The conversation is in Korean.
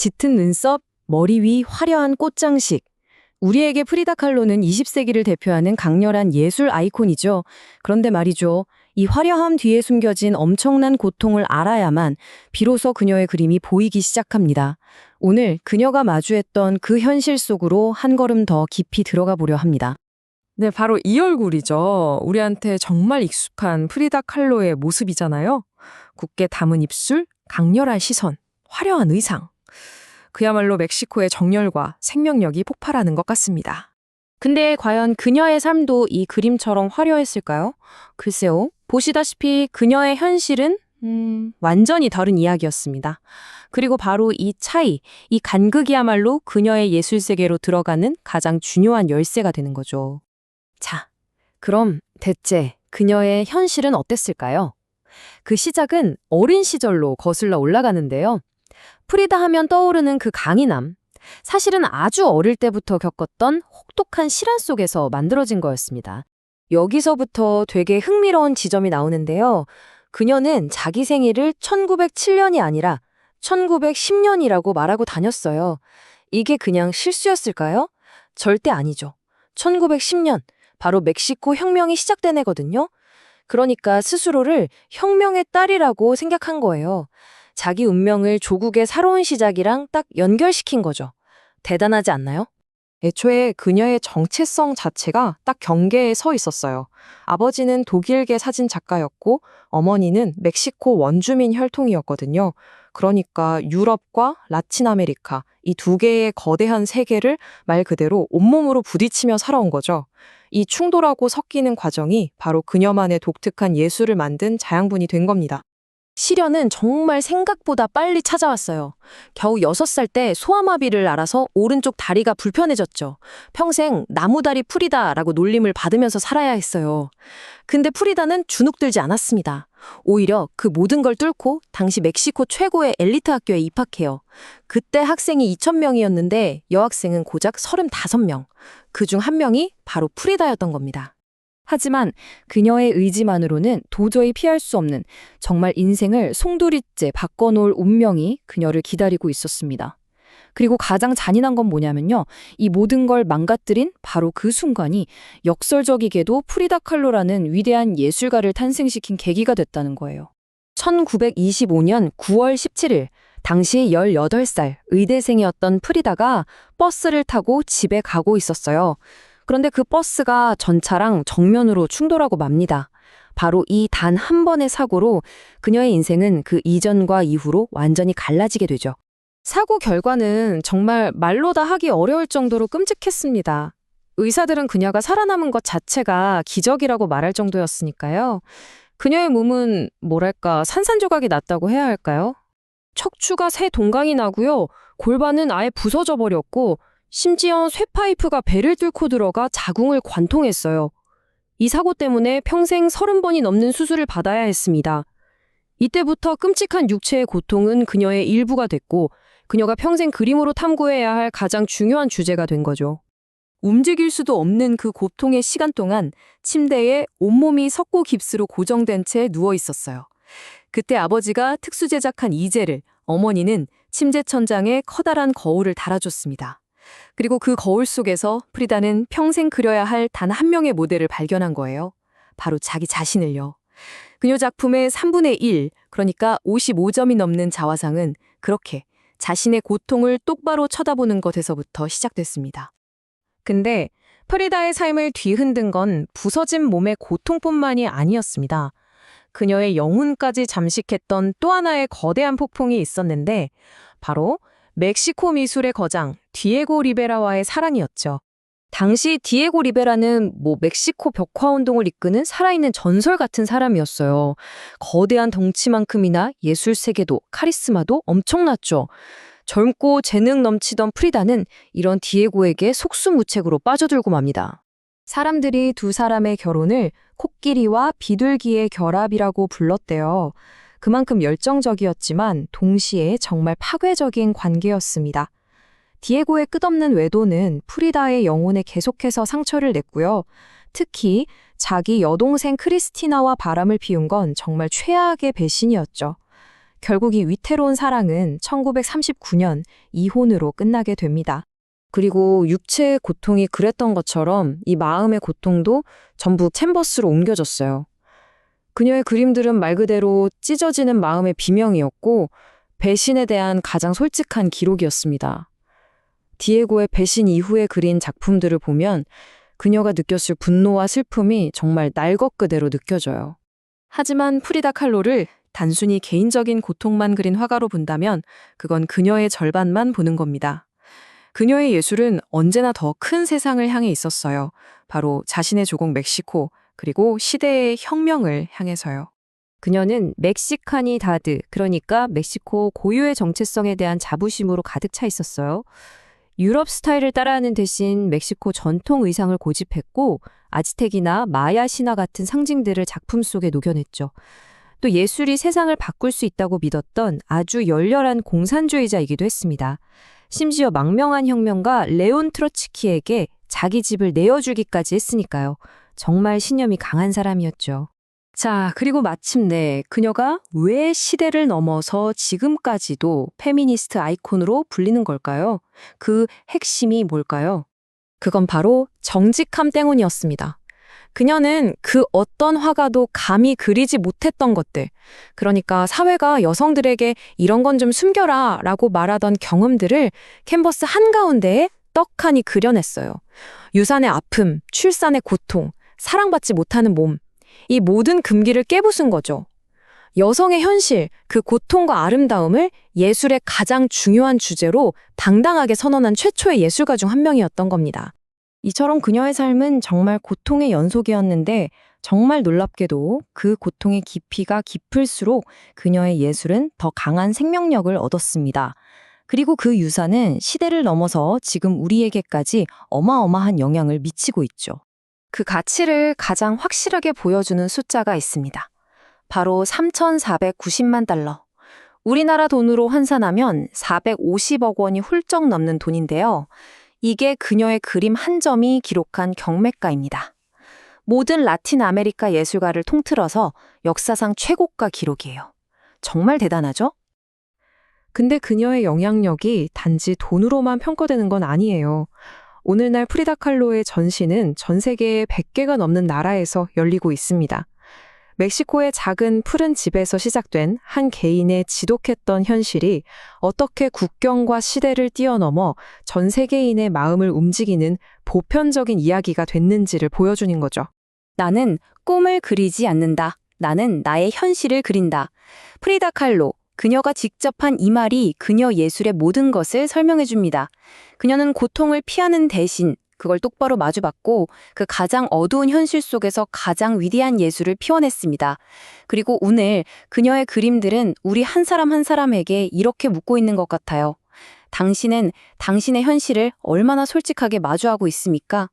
짙은 눈썹, 머리 위 화려한 꽃장식. 우리에게 프리다 칼로는 20세기를 대표하는 강렬한 예술 아이콘이죠. 그런데 말이죠. 이 화려함 뒤에 숨겨진 엄청난 고통을 알아야만 비로소 그녀의 그림이 보이기 시작합니다. 오늘 그녀가 마주했던 그 현실 속으로 한 걸음 더 깊이 들어가 보려 합니다. 네, 바로 이 얼굴이죠. 우리한테 정말 익숙한 프리다 칼로의 모습이잖아요. 굳게 담은 입술, 강렬한 시선, 화려한 의상. 그야말로 멕시코의 정열과 생명력이 폭발하는 것 같습니다. 근데 과연 그녀의 삶도 이 그림처럼 화려했을까요? 글쎄요. 보시다시피 그녀의 현실은 완전히 다른 이야기였습니다. 그리고 바로 이 차이, 이 간극이야말로 그녀의 예술 세계로 들어가는 가장 중요한 열쇠가 되는 거죠. 자, 그럼 대체 그녀의 현실은 어땠을까요? 그 시작은 어린 시절로 거슬러 올라가는데요. 프리다 하면 떠오르는 그 강인함, 사실은 아주 어릴 때부터 겪었던 혹독한 실한 속에서 만들어진 거였습니다. 여기서부터 되게 흥미로운 지점이 나오는데요. 그녀는 자기 생일을 1907년이 아니라 1910년이라고 말하고 다녔어요. 이게 그냥 실수였을까요? 절대 아니죠. 1910년, 바로 멕시코 혁명이 시작된 해거든요. 그러니까 스스로를 혁명의 딸이라고 생각한 거예요. 자기 운명을 조국의 새로운 시작이랑 딱 연결시킨 거죠. 대단하지 않나요? 애초에 그녀의 정체성 자체가 딱 경계에 서 있었어요. 아버지는 독일계 사진 작가였고 어머니는 멕시코 원주민 혈통이었거든요. 그러니까 유럽과 라틴 아메리카 이 두 개의 거대한 세계를 말 그대로 온몸으로 부딪히며 살아온 거죠. 이 충돌하고 섞이는 과정이 바로 그녀만의 독특한 예술을 만든 자양분이 된 겁니다. 시련은 정말 생각보다 빨리 찾아왔어요. 겨우 6살 때 소아마비를 앓아서 오른쪽 다리가 불편해졌죠. 평생 나무다리 프리다라고 놀림을 받으면서 살아야 했어요. 근데 프리다는 주눅들지 않았습니다. 오히려 그 모든 걸 뚫고 당시 멕시코 최고의 엘리트 학교에 입학해요. 그때 학생이 2,000명이었는데 여학생은 고작 35명. 그중 한 명이 바로 프리다였던 겁니다. 하지만 그녀의 의지만으로는 도저히 피할 수 없는 정말 인생을 송두리째 바꿔놓을 운명이 그녀를 기다리고 있었습니다. 그리고 가장 잔인한 건 뭐냐면요. 이 모든 걸 망가뜨린 바로 그 순간이 역설적이게도 프리다 칼로라는 위대한 예술가를 탄생시킨 계기가 됐다는 거예요. 1925년 9월 17일, 당시 18살 의대생이었던 프리다가 버스를 타고 집에 가고 있었어요. 그런데 그 버스가 전차랑 정면으로 충돌하고 맙니다. 바로 이 단 한 번의 사고로 그녀의 인생은 그 이전과 이후로 완전히 갈라지게 되죠. 사고 결과는 정말 말로 다 하기 어려울 정도로 끔찍했습니다. 의사들은 그녀가 살아남은 것 자체가 기적이라고 말할 정도였으니까요. 그녀의 몸은 뭐랄까 산산조각이 났다고 해야 할까요? 척추가 새 동강이 나고요. 골반은 아예 부서져 버렸고 심지어 쇠파이프가 배를 뚫고 들어가 자궁을 관통했어요. 이 사고 때문에 평생 30번이 넘는 수술을 받아야 했습니다. 이때부터 끔찍한 육체의 고통은 그녀의 일부가 됐고 그녀가 평생 그림으로 탐구해야 할 가장 중요한 주제가 된 거죠. 움직일 수도 없는 그 고통의 시간 동안 침대에 온몸이 석고 깁스로 고정된 채 누워 있었어요. 그때 아버지가 특수 제작한 이젤을, 어머니는 침대 천장에 커다란 거울을 달아줬습니다. 그리고 그 거울 속에서 프리다는 평생 그려야 할 단 한 명의 모델을 발견한 거예요. 바로 자기 자신을요. 그녀 작품의 3분의 1, 그러니까 55점이 넘는 자화상은 그렇게 자신의 고통을 똑바로 쳐다보는 것에서부터 시작됐습니다. 근데 프리다의 삶을 뒤흔든 건 부서진 몸의 고통뿐만이 아니었습니다. 그녀의 영혼까지 잠식했던 또 하나의 거대한 폭풍이 있었는데 바로 멕시코 미술의 거장 디에고 리베라와의 사랑이었죠. 당시 디에고 리베라는 멕시코 벽화운동을 이끄는 살아있는 전설 같은 사람이었어요. 거대한 덩치만큼이나 예술 세계도 카리스마도 엄청났죠. 젊고 재능 넘치던 프리다는 이런 디에고에게 속수무책으로 빠져들고 맙니다. 사람들이 두 사람의 결혼을 코끼리와 비둘기의 결합이라고 불렀대요. 그만큼 열정적이었지만 동시에 정말 파괴적인 관계였습니다. 디에고의 끝없는 외도는 프리다의 영혼에 계속해서 상처를 냈고요. 특히 자기 여동생 크리스티나와 바람을 피운 건 정말 최악의 배신이었죠. 결국 이 위태로운 사랑은 1939년 이혼으로 끝나게 됩니다. 그리고 육체의 고통이 그랬던 것처럼 이 마음의 고통도 전부 캔버스로 옮겨졌어요. 그녀의 그림들은 말 그대로 찢어지는 마음의 비명이었고 배신에 대한 가장 솔직한 기록이었습니다. 디에고의 배신 이후에 그린 작품들을 보면 그녀가 느꼈을 분노와 슬픔이 정말 날 것 그대로 느껴져요. 하지만 프리다 칼로를 단순히 개인적인 고통만 그린 화가로 본다면 그건 그녀의 절반만 보는 겁니다. 그녀의 예술은 언제나 더 큰 세상을 향해 있었어요. 바로 자신의 조국 멕시코, 그리고 시대의 혁명을 향해서요. 그녀는 멕시카니다드, 그러니까 멕시코 고유의 정체성에 대한 자부심으로 가득 차 있었어요. 유럽 스타일을 따라하는 대신 멕시코 전통 의상을 고집했고 아즈텍이나 마야 신화 같은 상징들을 작품 속에 녹여냈죠. 또 예술이 세상을 바꿀 수 있다고 믿었던 아주 열렬한 공산주의자이기도 했습니다. 심지어 망명한 혁명가 레온 트로츠키에게 자기 집을 내어주기까지 했으니까요. 정말 신념이 강한 사람이었죠. 자, 그리고 마침내 그녀가 왜 시대를 넘어서 지금까지도 페미니스트 아이콘으로 불리는 걸까요? 그 핵심이 뭘까요? 그건 바로 정직함 때문이었습니다. 그녀는 그 어떤 화가도 감히 그리지 못했던 것들, 그러니까 사회가 여성들에게 이런 건 좀 숨겨라 라고 말하던 경험들을 캔버스 한가운데에 떡하니 그려냈어요. 유산의 아픔, 출산의 고통, 사랑받지 못하는 몸, 이 모든 금기를 깨부순 거죠. 여성의 현실, 그 고통과 아름다움을 예술의 가장 중요한 주제로 당당하게 선언한 최초의 예술가 중 한 명이었던 겁니다. 이처럼 그녀의 삶은 정말 고통의 연속이었는데 정말 놀랍게도 그 고통의 깊이가 깊을수록 그녀의 예술은 더 강한 생명력을 얻었습니다. 그리고 그 유산은 시대를 넘어서 지금 우리에게까지 어마어마한 영향을 미치고 있죠. 그 가치를 가장 확실하게 보여주는 숫자가 있습니다. 바로 3,490만 달러. 우리나라 돈으로 환산하면 450억 원이 훌쩍 넘는 돈인데요. 이게 그녀의 그림 한 점이 기록한 경매가입니다. 모든 라틴 아메리카 예술가를 통틀어서 역사상 최고가 기록이에요. 정말 대단하죠? 근데 그녀의 영향력이 단지 돈으로만 평가되는 건 아니에요. 오늘날 프리다 칼로의 전시는 전 세계에 100개가 넘는 나라에서 열리고 있습니다. 멕시코의 작은 푸른 집에서 시작된 한 개인의 지독했던 현실이 어떻게 국경과 시대를 뛰어넘어 전 세계인의 마음을 움직이는 보편적인 이야기가 됐는지를 보여주는 거죠. 나는 꿈을 그리지 않는다. 나는 나의 현실을 그린다. 프리다 칼로, 그녀가 직접 한 이 말이 그녀 예술의 모든 것을 설명해 줍니다. 그녀는 고통을 피하는 대신 그걸 똑바로 마주봤고 그 가장 어두운 현실 속에서 가장 위대한 예술을 피워냈습니다. 그리고 오늘 그녀의 그림들은 우리 한 사람 한 사람에게 이렇게 묻고 있는 것 같아요. 당신은 당신의 현실을 얼마나 솔직하게 마주하고 있습니까?